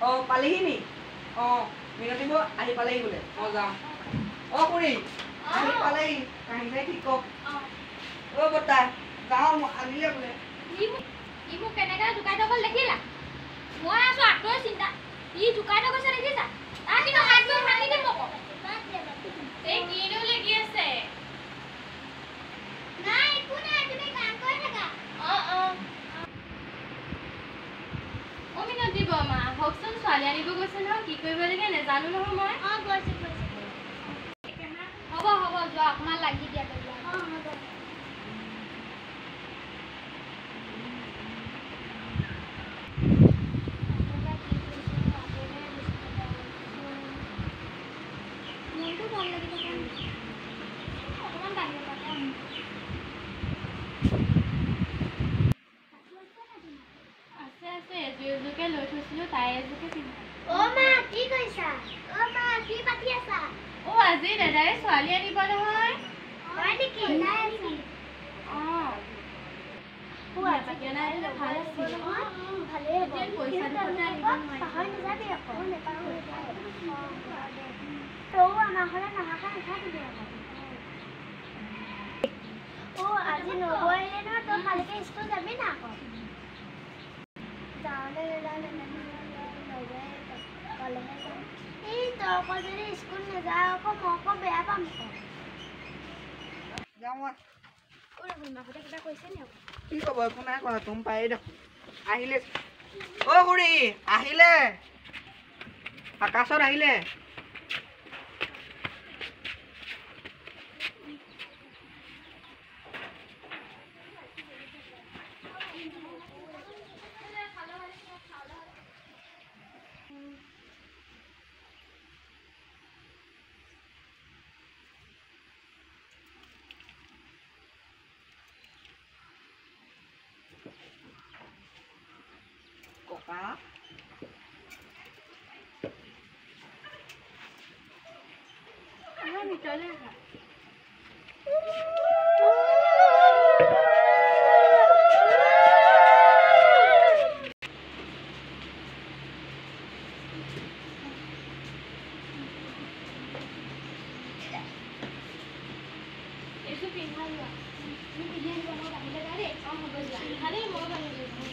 পালেহি নি মিনতি বৌ আহি পালেহি বোলে মই যাওঁ খুৰী আহি পালেহি কাহিনী ঠিক কওক বৰ্তা যাওঁ আনিলে বোলে ই মোক কেনেকৈ জোকাই থৈ গ'ল দেখিলা মই আছো আঁতৰি চিন্তা ই জোকাই থৈ গৈছে দেখিছা তাৰ কিন্তু হাতটো ভাঙি দিম আকৌ এই কিনো লাগি আছে নাই একো নাই তুমি কাম কৰি থাকা মিনতি বৰমা হকচোন ছোৱালী আনিব গৈছে নহয় কি কৰিব লাগে নেজানো নহয় মই হ'ব হ'ব যোৱা অকণমান লাগি দিয়া হ'ব এযোৰকে লৈ থৈছিলো তাই এযোৰকে পিন্ধা মা কি কৈছা মা কি পাতি আছা আজি দাদাই ছোৱালী আনিব নহয় হয় নেকি নাই আজি পাতি নাই ভাল আছিল ভালে এতিয়া পইচা দিবতে আনিব পাহৰি নাযাবি আকৌ নেপাহৰি তও আমাৰ ঘৰলৈ নহাকৈ নাথাকিবি আকৌ আজি নগৈলে নহয় তই কালিকে স্কুল যাবি না আকৌ স্কুল নাযাওঁ আকৌ মই আকৌ বেয়া পাম কিবা কৈছে নি কি খবৰ একো নাই কোৱা তুমি পাই দেখোন আহিলে খুৰী আহিলে আকাশত আহিলে ভিতৰলৈ আহা এইটো পিন্ধা লোৱা তুমি পিন্ধি আহিবা মই বাহিৰলৈ যাওঁ দেই হ'ব যোৱা ভালে মই বাহিৰলৈ যাওঁ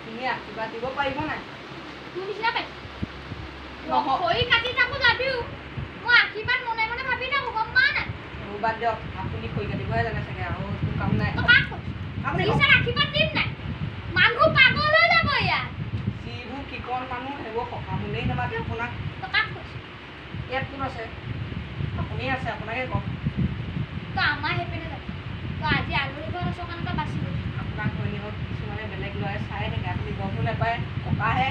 তুমি আশীৰ্বাদ দিব পাৰিব নাই তুমি নিচিনা পাইছা খৰি কাটি থাকো যদিও মই আশীৰ্বাদ মনে মনে ভাবি থাকো গম পোৱা নাই বাদ দিয়ক আপুনি খৰি কাটিবহে জানে চাগে আৰু একো কাম নাই আশীৰ্বাদ দিম নাই মানুহ পাগল হৈ যাব ইয়াত যিবোৰ কিকণ মানুহ সেইবোৰ সকামলেই নামাতে আপোনাক ইয়াত কোন আছে আপুনি আছে আপোনাকে কম তই আমাৰ সেইপিনে যাব তই আজি আলহী ঘৰত আছ কাৰণে তই বাচি গ'লি আপোনাক ঘৈণীয়েকক কিছুমানে বেলেগ ল'ৰাই চাই থাকে আপুনি গমো নাপায় ককাহে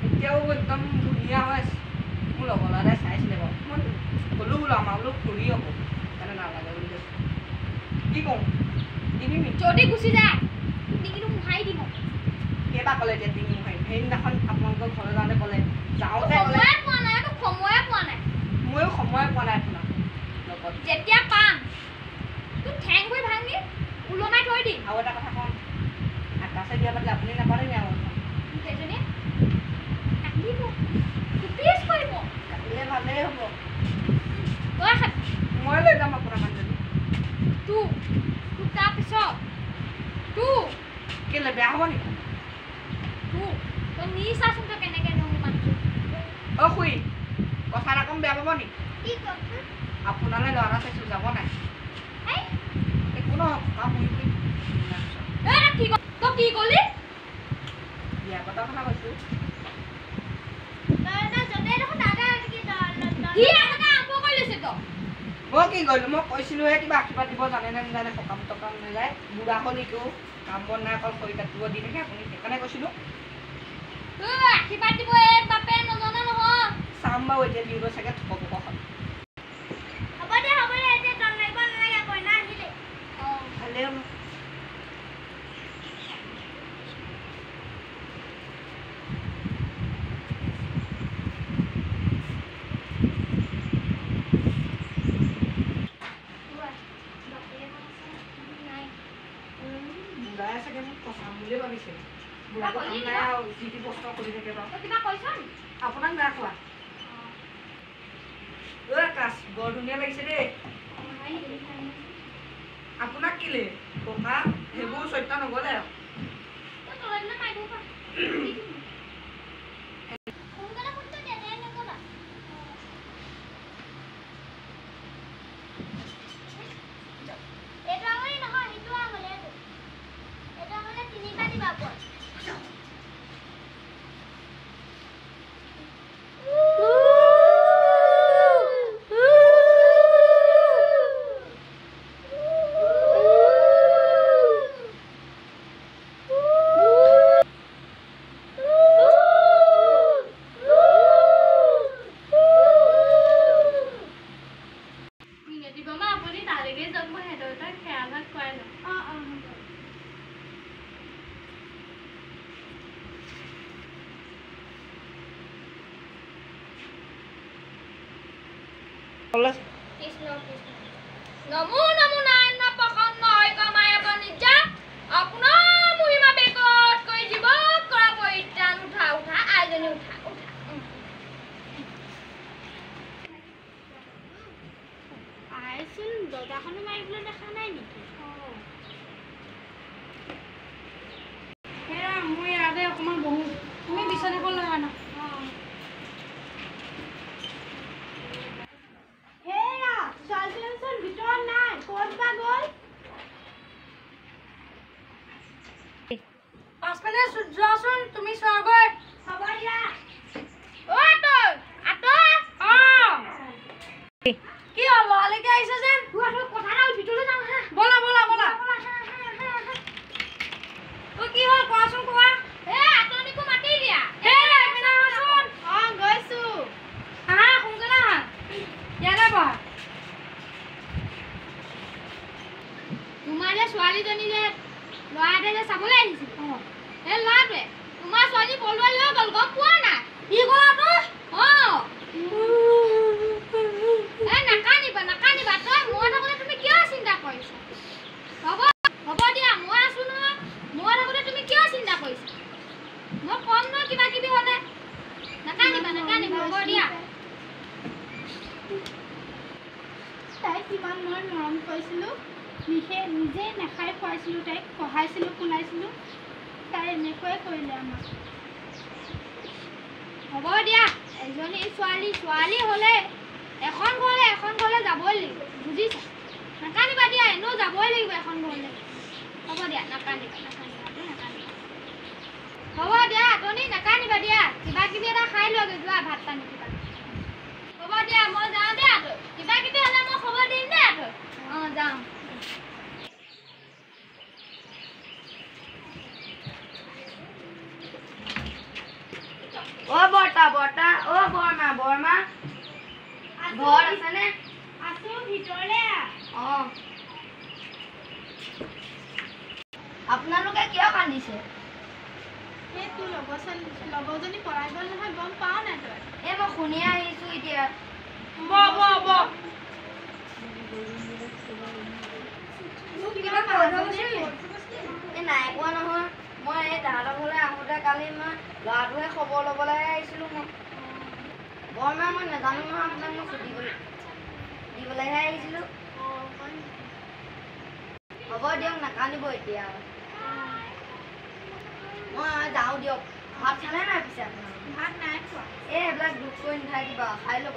এতিয়াও একদম ধুনীয়া হৈ আছে মোৰ লগৰ ল'ৰাই চাইছিলে বাৰু মই ক'লো বোলো আমাৰ বোলো ফুৰি হ'ব সেইকাৰণে নালাগে বুলি কৈছোঁ কি কওঁ দিবি যদি গুচি যায় ডিঙিটো মোহাৰি দিব কেইটা ক'লে এতিয়া ডিঙি মোহাৰি সেইদিনাখন আপোনালোকৰ ঘৰলৈ যাওঁতে ক'লে যাওঁতে সময়ে পোৱা নাই সময়ে পোৱা নাই ময়ো সময়ে পোৱা নাই আপোনাক লগত যেতিয়া পাম তোৰ ঠেং গৈ ভাঙি ওলমাই থৈ দিম আৰু এটা কথা কওঁ আকাশে দিয়া পাতিলে আপুনি নাপালে নি আৰু সেইজনী কাটিব পিছ কৰিব কাটিলে ভালেই হ'ব মই লৈ যাম আপোনাৰ মানুহজনী তোৰ তাৰপিছত তোৰ কেলৈ বেয়া হ'ব নেকি তোৰ তই নি চাচোন তই কেনেকৈ দিওঁ মানুহটো খুৰী কথা এটা কম বেয়া পাব নেকি কি কম আপোনালৈ ল'ৰা চাইছোঁ যাব নাই একো নহওক তই কি ক'লি বিয়া পতা কথা কৈছোঁ মই কি কৰিলোঁ মই কৈছিলোঁহে কিবা আশীৰ্বাদ দিব জানে নে নাজানে সকাম টকাম নাযায় বুঢ়া হ'ল একো কাম বন নাই অকল খৰি কাটিব দি থাকে আপুনি সেইকাৰণে কৈছিলোঁ আশীৰ্বাদ দিব বাপে নজনা নহয় চাম বাৰু এতিয়া দিব চাগে থব পকখন হ'ব দে এতিয়া তল লাগিব নালাগে কইনা আহিলে ভালেই হ'ল বুঢ়াই চাগে মোক ফচাম বুলিয়ে ভাবিছে বুঢ়া নাই আৰু যি টি প্ৰশ্ন কৰি থাকে বাৰু কিবা কৈছন আপোনাক নাই কোৱা ঐ কাছ বৰ ধুনীয়া লাগিছে দেই আপোনাক কিলে ককা সেইবোৰ চৈত্য নগ'লে নমো নমো নাৰায়ণ প্ৰসন্ন ঐকমায় বনিজা আপোনাৰ মহিমা বেগত কৈ জীৱক কৰা পৰিত্ৰাণ উঠা উঠা আইজনী উঠা আইচোন দৰ্জাখনো মাৰিবলৈ দেখা নাই নেকি হেৰা মই ইয়াতে অকণমান বহো তুমি বিচনাখন লগা না হেৰা ছোৱালীজনীচোন ভিতৰত নাই ক'ত বা গ'ল পাছফালে যোৱাচোন তুমি চোৱাগৈ হ'ব দিয়া কি হ'ল লৰালৈকে আহিছে যেন কথা এটা ভিতৰলৈ যাওঁ হা বলা বলা বলা কি হ'ল কোৱাচোন কোৱা আতনিকো মাতি দিয়া গৈছো আহা সোনকালে আহা ইয়াতে বহা তোমাৰ যে ছোৱালীজনী যে ল'ৰাটোৱে যে চাবলৈ আহিছিল সেই ল'ৰাটোৱে তোমাৰ ছোৱালী পলুৱাই লৈ গ'ল গম পোৱা নাই কি ক'লা তই নাকানিবা নাকানিবা তই মই থাকোঁতে তুমি কিয় চিন্তা কৰিছা হ'ব হ'ব দিয়া মই আছো নহয় মই থাকোঁতে তুমি কিয় চিন্তা কৰিছা মই কম নহয় কিবা কিবি হ'লে নাকানিবা নাকানিবা হ'ব দিয়া তাইক কিমান মই মৰম কৰিছিলোঁ নিজে নাখাই খুৱাইছিলোঁ তাইক পঢ়াইছিলোঁ শুনাইছিলোঁ তাই এনেকুৱাই কৰিলে আমাক হ'ব দিয়া এজনী ছোৱালী হ'লে এখন ঘৰলৈ যাবই লাগিব বুজিছা নাকানিবা দিয়া এনেও যাবই লাগিব এখন ঘৰলৈ হ'ব দিয়া নাকানিবা হ'ব দিয়া আতনি নাকানিবা দিয়া কিবা কিবি এটা খাই লোৱাগৈ যোৱা ভাত পানী কিবা হ'ব দিয়া মই যাওঁ দেই আতৈ কিবা কিবি হ'লে মই খবৰ দিম দেই আতৈ যাওঁ বৰ্তা বৰমা ঘৰত আছেনে আছো ভিতৰলে আপোনালোকে কিয় কান্দিছে এই তোৰ লগৰজনী পলাই গ'ল নহয় গম পাৱ নাই তই এই মই শুনি আহিছো এতিয়া নাই কোৱা নহয় মই এই তাহাঁতৰ ঘৰলৈ আহোঁতে কালি মই ল'ৰাটোহে খবৰ ল'বলৈ আহিছিলোঁ মই বৰমা মই নাজানো নহয় আপোনাক মই ছুটি দিবলৈহে আহিছিলোঁ হ'ব দিয়ক নাকান্দিব এতিয়া মই যাওঁ দিয়ক ভাত খালে নাই পিছে আপোনাৰ ভাত নাই খোৱা এই এইবিলাক দুখ কৰি নাথাকিবা খাই ল'ব